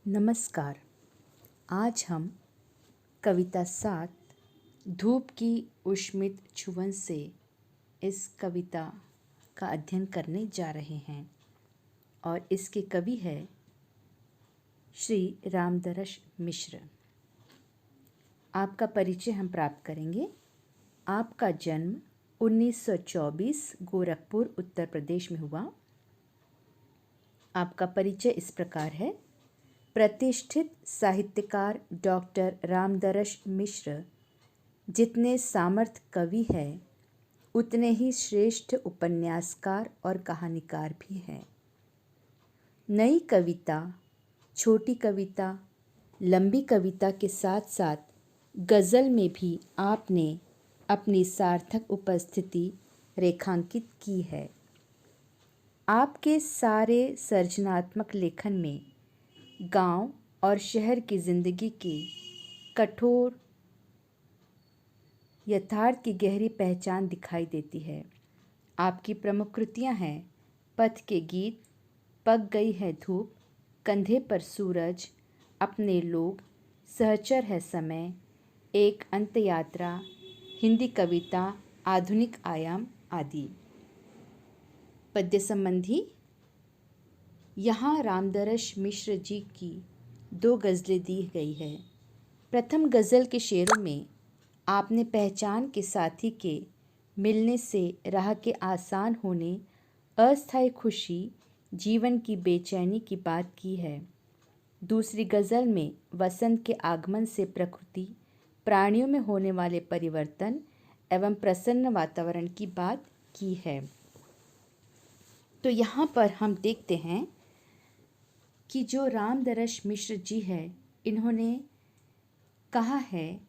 नमस्कार। आज हम कविता 7 धूप की उष्मित छुवन से इस कविता का अध्ययन करने जा रहे हैं और इसके कवि है श्री रामदरश मिश्र। आपका परिचय हम प्राप्त करेंगे। आपका जन्म 1924 गोरखपुर उत्तर प्रदेश में हुआ। आपका परिचय इस प्रकार है। प्रतिष्ठित साहित्यकार डॉक्टर रामदरश मिश्र जितने सामर्थ्य कवि हैं उतने ही श्रेष्ठ उपन्यासकार और कहानीकार भी हैं। नई कविता, छोटी कविता, लंबी कविता के साथ साथ गज़ल में भी आपने अपनी सार्थक उपस्थिति रेखांकित की है। आपके सारे सृजनात्मक लेखन में गांव और शहर की ज़िंदगी के कठोर यथार्थ की गहरी पहचान दिखाई देती है। आपकी प्रमुख कृतियाँ हैं पथ के गीत, पक गई है धूप, कंधे पर सूरज, अपने लोग, सहचर है समय, एक अंत यात्रा, हिंदी कविता, आधुनिक आयाम आदि। पद्य संबंधी यहाँ रामदरश मिश्र जी की 2 गज़लें दी गई है। प्रथम गज़ल के शेरों में आपने पहचान के साथी के मिलने से राह के आसान होने, अस्थायी खुशी, जीवन की बेचैनी की बात की है। दूसरी गज़ल में वसंत के आगमन से प्रकृति, प्राणियों में होने वाले परिवर्तन एवं प्रसन्न वातावरण की बात की है। तो यहाँ पर हम देखते हैं कि जो रामदरश मिश्र जी है, इन्होंने कहा है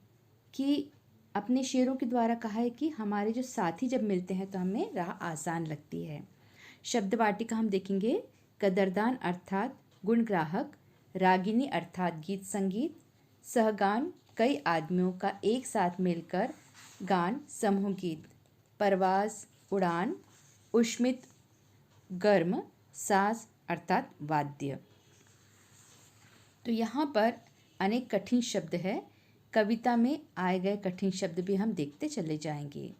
कि अपने शेरों के द्वारा कहा है कि हमारे जो साथी जब मिलते हैं तो हमें राह आसान लगती है। शब्द वाटिका हम देखेंगे। कदरदान अर्थात गुणग्राहक, रागिनी अर्थात गीत संगीत, सहगान कई आदमियों का एक साथ मिलकर गान समूह गीत, परवाज उड़ान, उष्मित गर्म, साज अर्थात वाद्य। तो यहाँ पर अनेक कठिन शब्द है। कविता में आए गए कठिन शब्द भी हम देखते चले जाएंगे।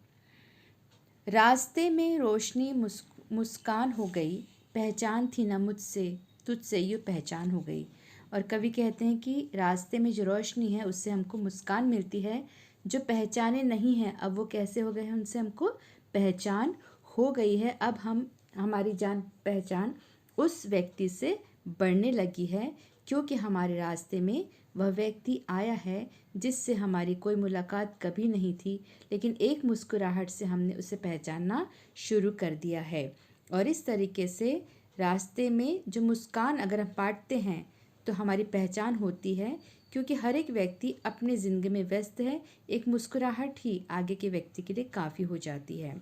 रास्ते में रोशनी मुस्कान हो गई, पहचान थी न मुझसे, तुझसे यूँ पहचान हो गई। और कवि कहते हैं कि रास्ते में जो रोशनी है उससे हमको मुस्कान मिलती है, जो पहचाने नहीं हैं अब वो कैसे हो गए हैं, उनसे हमको पहचान हो गई है। अब हमारी जान पहचान उस व्यक्ति से बढ़ने लगी है, क्योंकि हमारे रास्ते में वह व्यक्ति आया है जिससे हमारी कोई मुलाकात कभी नहीं थी, लेकिन एक मुस्कुराहट से हमने उसे पहचानना शुरू कर दिया है। और इस तरीके से रास्ते में जो मुस्कान अगर हम बांटते हैं तो हमारी पहचान होती है, क्योंकि हर एक व्यक्ति अपने ज़िंदगी में व्यस्त है। एक मुस्कुराहट ही आगे के व्यक्ति के लिए काफ़ी हो जाती है।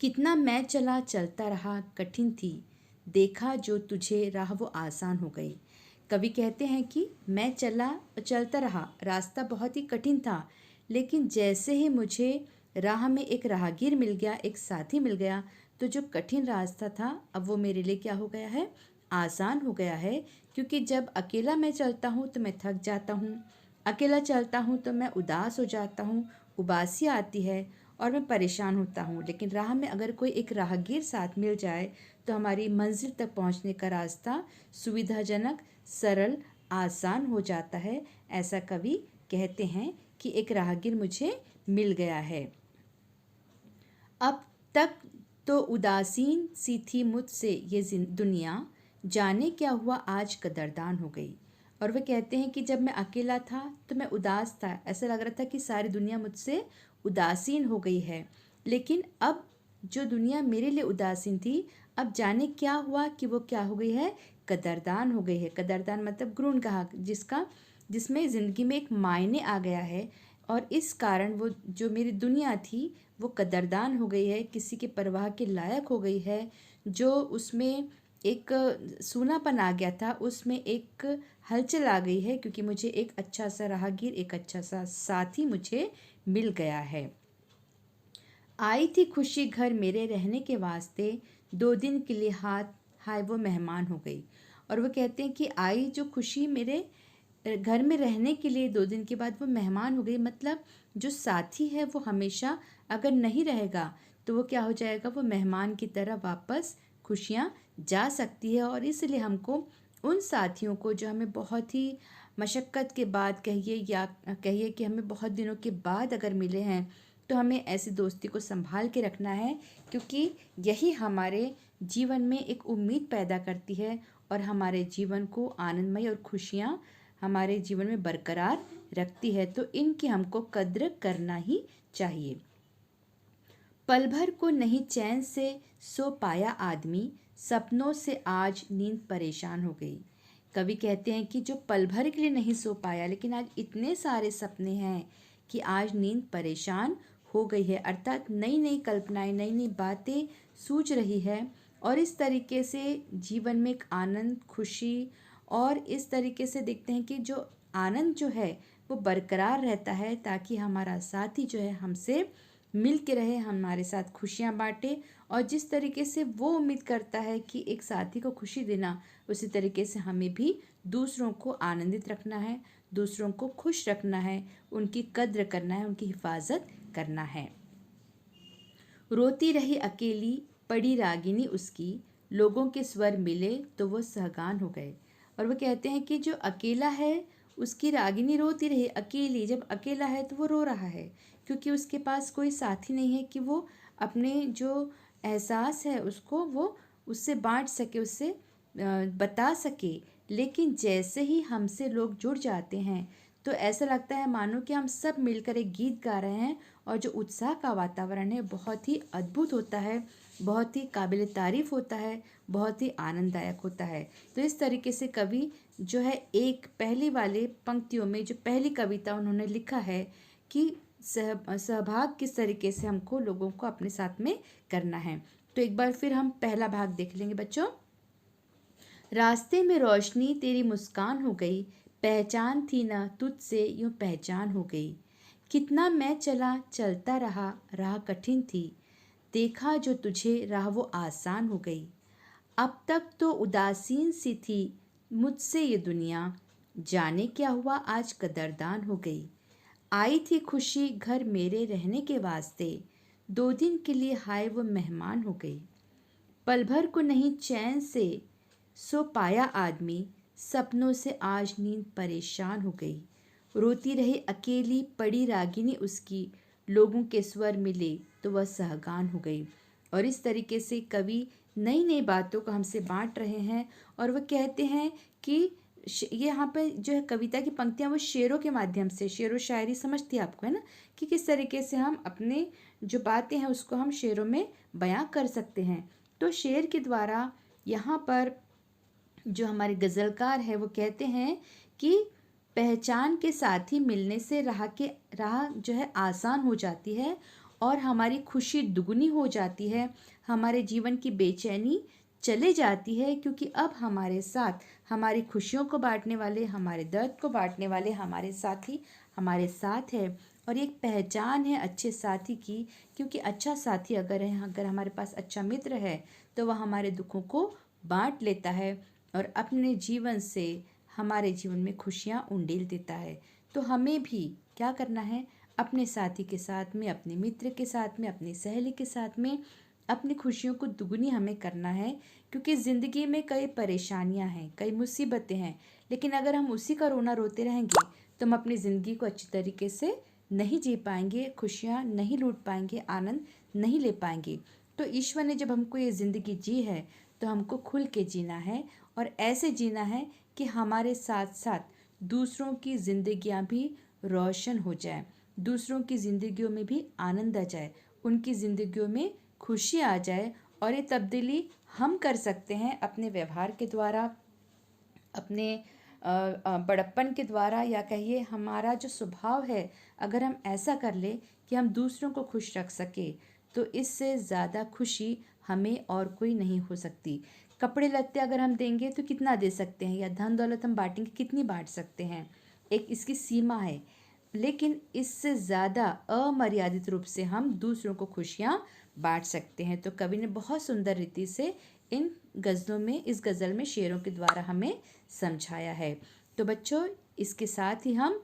कितना मैं चला चलता रहा, कठिन थी, देखा जो तुझे राह वो आसान हो गई। कवि कहते हैं कि मैं चलता रहा, रास्ता बहुत ही कठिन था, लेकिन जैसे ही मुझे राह में एक राहगीर मिल गया, एक साथी मिल गया, तो जो कठिन रास्ता था अब वो मेरे लिए क्या हो गया है, आसान हो गया है। क्योंकि जब अकेला मैं चलता हूँ तो मैं थक जाता हूँ, अकेला चलता हूँ तो मैं उदास हो जाता हूँ, उबासी आती है और मैं परेशान होता हूँ। लेकिन राह में अगर कोई एक राहगीर साथ मिल जाए तो हमारी मंजिल तक पहुँचने का रास्ता सुविधाजनक, सरल, आसान हो जाता है। ऐसा कवि कहते हैं कि एक राहगीर मुझे मिल गया है। अब तक तो उदासीन सी थी मुझसे ये दुनिया, जाने क्या हुआ आज कदरदान हो गई। और वे कहते हैं कि जब मैं अकेला था तो मैं उदास था, ऐसा लग रहा था कि सारी दुनिया मुझसे उदासीन हो गई है। लेकिन अब जो दुनिया मेरे लिए उदासीन थी, अब जाने क्या हुआ कि वो क्या हो गई है, कदरदान हो गई है। कदरदान मतलब गुणग्राहक, जिसमें ज़िंदगी में एक मायने आ गया है। और इस कारण वो जो मेरी दुनिया थी वो कदरदान हो गई है, किसी के परवाह के लायक हो गई है। जो उसमें एक सूनापन आ गया था उसमें एक हलचल आ गई है, क्योंकि मुझे एक अच्छा सा राहगीर, एक अच्छा सा साथी मुझे मिल गया है। आई थी खुशी घर मेरे रहने के वास्ते, 2 दिन के लिए हाथ हाय वो मेहमान हो गई। और वो कहते हैं कि आई जो खुशी मेरे घर में रहने के लिए 2 दिन के बाद वो मेहमान हो गई। मतलब जो साथी है वो हमेशा अगर नहीं रहेगा तो वो क्या हो जाएगा, वो मेहमान की तरह वापस खुशियाँ जा सकती है। और इसलिए हमको उन साथियों को जो हमें बहुत ही मशक्क़त के बाद कहिए या कहिए कि हमें बहुत दिनों के बाद अगर मिले हैं, तो हमें ऐसी दोस्ती को संभाल के रखना है, क्योंकि यही हमारे जीवन में एक उम्मीद पैदा करती है और हमारे जीवन को आनंदमय और खुशियाँ हमारे जीवन में बरकरार रखती है। तो इनकी हमको कद्र करना ही चाहिए। पल भर को नहीं चैन से सो पाया आदमी, सपनों से आज नींद परेशान हो गई। कवि कहते हैं कि जो पल भर के लिए नहीं सो पाया, लेकिन आज इतने सारे सपने हैं कि आज नींद परेशान हो गई है। अर्थात नई नई कल्पनाएं, नई नई बातें सूझ रही है और इस तरीके से जीवन में एक आनंद, खुशी और इस तरीके से देखते हैं कि जो आनंद जो है वो बरकरार रहता है, ताकि हमारा साथी जो है हमसे मिल के रहे, हमारे साथ खुशियाँ बांटे। और जिस तरीके से वो उम्मीद करता है कि एक साथी को खुशी देना, उसी तरीके से हमें भी दूसरों को आनंदित रखना है, दूसरों को खुश रखना है, उनकी कद्र करना है, उनकी हिफाजत करना है। रोती रही अकेली पड़ी रागिनी उसकी, लोगों के स्वर मिले तो वो सहगान हो गए। और वो कहते हैं कि जो अकेला है उसकी रागिनी रोती रही अकेली, जब अकेला है तो वो रो रहा है, क्योंकि उसके पास कोई साथी नहीं है कि वो अपने जो एहसास है उसको वो उससे बांट सके, उससे बता सके। लेकिन जैसे ही हमसे लोग जुड़ जाते हैं तो ऐसा लगता है मानो कि हम सब मिलकर एक गीत गा रहे हैं, और जो उत्साह का वातावरण है बहुत ही अद्भुत होता है, बहुत ही काबिल तारीफ होता है, बहुत ही आनंददायक होता है। तो इस तरीके से कवि जो है एक पहली वाले पंक्तियों में जो पहली कविता उन्होंने लिखा है कि सहभाग किस तरीके से हमको लोगों को अपने साथ में करना है। तो एक बार फिर हम पहला भाग देख लेंगे बच्चों। रास्ते में रोशनी तेरी मुस्कान हो गई, पहचान थी ना तुझसे यूं पहचान हो गई। कितना मैं चला चलता रहा, राह कठिन थी, देखा जो तुझे राह वो आसान हो गई। अब तक तो उदासीन सी थी मुझसे ये दुनिया, जाने क्या हुआ आज कदरदान हो गई। आई थी खुशी घर मेरे रहने के वास्ते, 2 दिन के लिए हाय वो मेहमान हो गई। पल भर को नहीं चैन से सो पाया आदमी, सपनों से आज नींद परेशान हो गई। रोती रही अकेली पड़ी रागिनी उसकी, लोगों के स्वर मिले तो वह सहगान हो गई। और इस तरीके से कवि नई नई बातों को हमसे बांट रहे हैं, और वह कहते हैं कि ये यहाँ पे जो है कविता की पंक्तियाँ वो शेरों के माध्यम से, शेर व शायरी समझती है आपको, है ना, कि किस तरीके से हम अपने जो बातें हैं उसको हम शेरों में बयां कर सकते हैं। तो शेर के द्वारा यहाँ पर जो हमारे गज़लकार है वो कहते हैं कि पहचान के साथ ही मिलने से राह जो है आसान हो जाती है और हमारी खुशी दुगनी हो जाती है, हमारे जीवन की बेचैनी चले जाती है, क्योंकि अब हमारे साथ हमारी खुशियों को बांटने वाले, हमारे दर्द को बांटने वाले हमारे साथी हमारे साथ है। और एक पहचान है अच्छे साथी की, क्योंकि अच्छा साथी अगर है, अगर हमारे पास अच्छा मित्र है तो वह हमारे दुखों को बांट लेता है और अपने जीवन से हमारे जीवन में खुशियाँ उंडेल देता है। तो हमें भी क्या करना है, अपने साथी के साथ में, अपने मित्र के साथ में, अपनी सहेली के साथ में अपनी खुशियों को दुगनी हमें करना है, क्योंकि ज़िंदगी में कई परेशानियां हैं, कई मुसीबतें हैं, लेकिन अगर हम उसी का रोना रोते रहेंगे तो हम अपनी ज़िंदगी को अच्छी तरीके से नहीं जी पाएंगे, खुशियाँ नहीं लूट पाएंगे, आनंद नहीं ले पाएंगे। तो ईश्वर ने जब हमको ये ज़िंदगी जी है तो हमको खुल के जीना है, और ऐसे जीना है कि हमारे साथ साथ दूसरों की ज़िंदगियां भी रोशन हो जाए, दूसरों की ज़िंदगियों में भी आनंद आ जाए, उनकी ज़िंदगियों में खुशी आ जाए। और ये तब्दीली हम कर सकते हैं अपने व्यवहार के द्वारा, अपने बड़प्पन के द्वारा, या कहिए हमारा जो स्वभाव है, अगर हम ऐसा कर ले कि हम दूसरों को खुश रख सके, तो इससे ज़्यादा खुशी हमें और कोई नहीं हो सकती। कपड़े लत्ते अगर हम देंगे तो कितना दे सकते हैं, या धन दौलत हम बांटेंगे कितनी बांट सकते हैं, एक इसकी सीमा है। लेकिन इससे ज़्यादा अमर्यादित रूप से हम दूसरों को खुशियाँ बांट सकते हैं। तो कवि ने बहुत सुंदर रीति से इन गज़लों में, इस गज़ल में शेरों के द्वारा हमें समझाया है। तो बच्चों, इसके साथ ही हम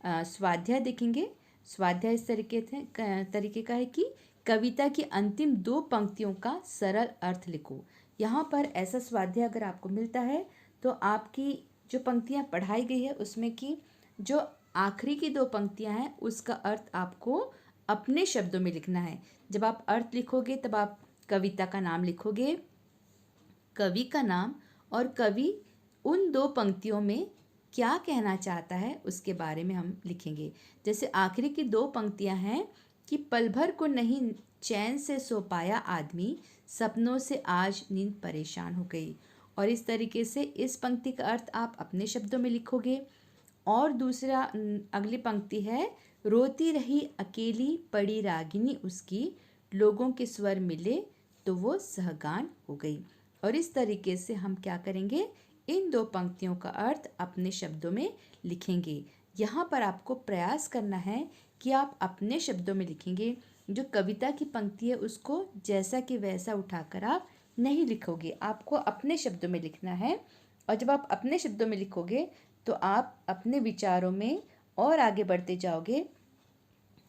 स्वाध्याय देखेंगे। स्वाध्याय इस तरीके का है कि कविता की अंतिम 2 पंक्तियों का सरल अर्थ लिखो। यहाँ पर ऐसा स्वाध्याय अगर आपको मिलता है तो आपकी जो पंक्तियाँ पढ़ाई गई है उसमें की जो आखिरी की 2 पंक्तियाँ हैं उसका अर्थ आपको अपने शब्दों में लिखना है। जब आप अर्थ लिखोगे तब आप कविता का नाम लिखोगे, कवि का नाम, और कवि उन 2 पंक्तियों में क्या कहना चाहता है उसके बारे में हम लिखेंगे। जैसे आखिरी की 2 पंक्तियां हैं कि पल भर को नहीं चैन से सो पाया आदमी, सपनों से आज नींद परेशान हो गई। और इस तरीके से इस पंक्ति का अर्थ आप अपने शब्दों में लिखोगे। और दूसरा अगली पंक्ति है, रोती रही अकेली पड़ी रागिनी उसकी, लोगों के स्वर मिले तो वो सहगान हो गई। और इस तरीके से हम क्या करेंगे, इन 2 पंक्तियों का अर्थ अपने शब्दों में लिखेंगे। यहाँ पर आपको प्रयास करना है कि आप अपने शब्दों में लिखेंगे। जो कविता की पंक्ति है उसको जैसा कि वैसा उठाकर आप नहीं लिखोगे, आपको अपने शब्दों में लिखना है। और जब आप अपने शब्दों में लिखोगे तो आप अपने विचारों में और आगे बढ़ते जाओगे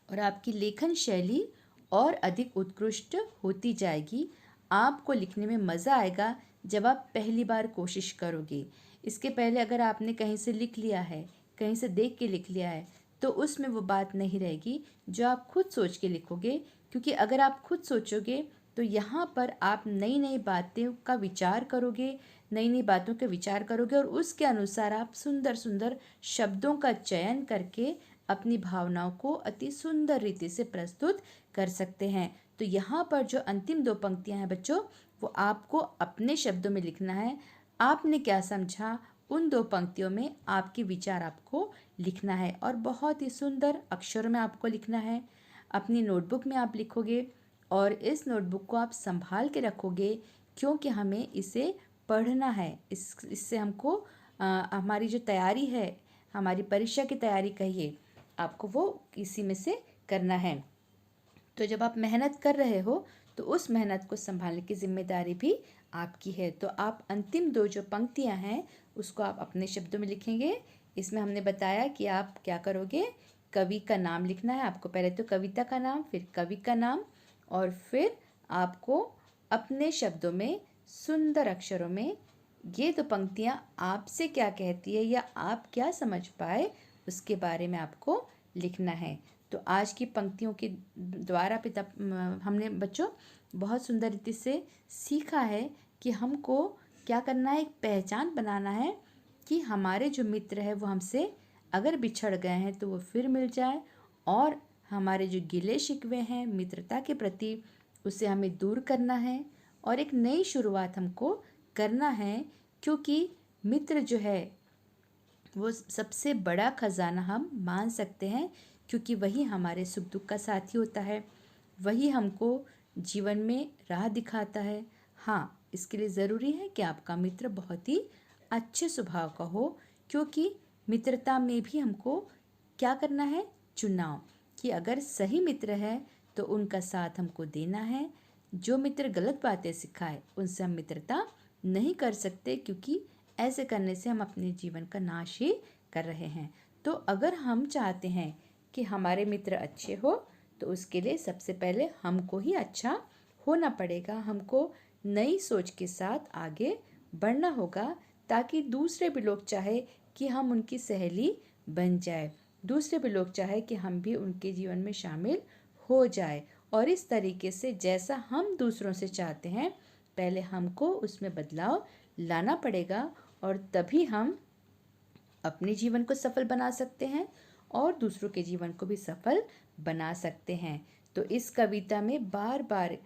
और आपकी लेखन शैली और अधिक उत्कृष्ट होती जाएगी। आपको लिखने में मज़ा आएगा जब आप पहली बार कोशिश करोगे। इसके पहले अगर आपने कहीं से लिख लिया है, कहीं से देख के लिख लिया है, तो उसमें वो बात नहीं रहेगी जो आप खुद सोच के लिखोगे। क्योंकि अगर आप खुद सोचोगे तो यहाँ पर आप नई नई बातों का विचार करोगे, नई नई बातों के विचार करोगे और उसके अनुसार आप सुंदर सुंदर शब्दों का चयन करके अपनी भावनाओं को अति सुंदर रीति से प्रस्तुत कर सकते हैं। तो यहाँ पर जो अंतिम 2 पंक्तियाँ हैं बच्चों, वो आपको अपने शब्दों में लिखना है। आपने क्या समझा उन 2 पंक्तियों में आपके विचार आपको लिखना है और बहुत ही सुंदर अक्षरों में आपको लिखना है। अपनी नोटबुक में आप लिखोगे और इस नोटबुक को आप संभाल के रखोगे, क्योंकि हमें इसे पढ़ना है। इससे हमको हमारी जो तैयारी है, हमारी परीक्षा की तैयारी कहिए, आपको वो इसी में से करना है। तो जब आप मेहनत कर रहे हो तो उस मेहनत को संभालने की जिम्मेदारी भी आपकी है। तो आप अंतिम 2 जो पंक्तियां हैं उसको आप अपने शब्दों में लिखेंगे। इसमें हमने बताया कि आप क्या करोगे, कवि का नाम लिखना है आपको। पहले तो कविता का नाम, फिर कवि का नाम, और फिर आपको अपने शब्दों में सुंदर अक्षरों में ये 2 पंक्तियां आपसे क्या कहती है या आप क्या समझ पाए उसके बारे में आपको लिखना है। तो आज की पंक्तियों के द्वारा हमने बच्चों बहुत सुंदर रीति से सीखा है कि हमको क्या करना है, एक पहचान बनाना है कि हमारे जो मित्र है वो हमसे अगर बिछड़ गए हैं तो वो फिर मिल जाए, और हमारे जो गिले शिकवे हैं मित्रता के प्रति उसे हमें दूर करना है और एक नई शुरुआत हमको करना है। क्योंकि मित्र जो है वो सबसे बड़ा खजाना हम मान सकते हैं, क्योंकि वही हमारे सुख दुख का साथी होता है, वही हमको जीवन में राह दिखाता है। हाँ, इसके लिए ज़रूरी है कि आपका मित्र बहुत ही अच्छे स्वभाव का हो, क्योंकि मित्रता में भी हमको क्या करना है, चुनाव, कि अगर सही मित्र है तो उनका साथ हमको देना है। जो मित्र गलत बातें सिखाए उनसे हम मित्रता नहीं कर सकते, क्योंकि ऐसे करने से हम अपने जीवन का नाश ही कर रहे हैं। तो अगर हम चाहते हैं कि हमारे मित्र अच्छे हो तो उसके लिए सबसे पहले हमको ही अच्छा होना पड़ेगा। हमको नई सोच के साथ आगे बढ़ना होगा, ताकि दूसरे भी लोग चाहे कि हम उनकी सहेली बन जाए, दूसरे भी लोग चाहे कि हम भी उनके जीवन में शामिल हो जाए। और इस तरीके से जैसा हम दूसरों से चाहते हैं, पहले हमको उसमें बदलाव लाना पड़ेगा, और तभी हम अपने जीवन को सफल बना सकते हैं और दूसरों के जीवन को भी सफल बना सकते हैं। तो इस कविता में बार बार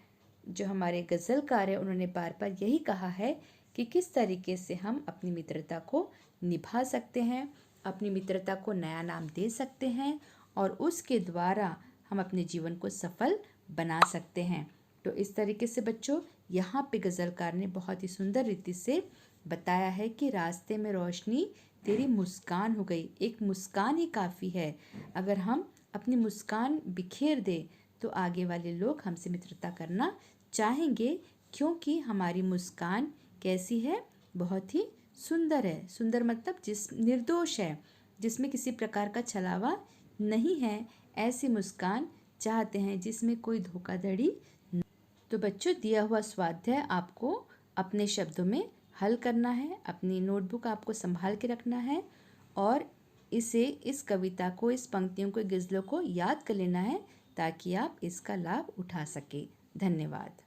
जो हमारे गज़लकार हैं उन्होंने बार बार यही कहा है कि किस तरीके से हम अपनी मित्रता को निभा सकते हैं, अपनी मित्रता को नया नाम दे सकते हैं और उसके द्वारा हम अपने जीवन को सफल बना सकते हैं। तो इस तरीके से बच्चों यहाँ पे गज़लकार ने बहुत ही सुंदर रीति से बताया है कि रास्ते में रोशनी तेरी मुस्कान हो गई। एक मुस्कान ही काफ़ी है। अगर हम अपनी मुस्कान बिखेर दे तो आगे वाले लोग हमसे मित्रता करना चाहेंगे, क्योंकि हमारी मुस्कान कैसी है, बहुत ही सुंदर है। सुंदर मतलब निर्दोष है, जिसमें किसी प्रकार का छलावा नहीं है। ऐसी मुस्कान चाहते हैं जिसमें कोई धोखाधड़ी। तो बच्चों, दिया हुआ स्वाध्याय आपको अपने शब्दों में हल करना है। अपनी नोटबुक आपको संभाल के रखना है और इस कविता को, इस पंक्तियों को, गज़लों को याद कर लेना है ताकि आप इसका लाभ उठा सके। धन्यवाद।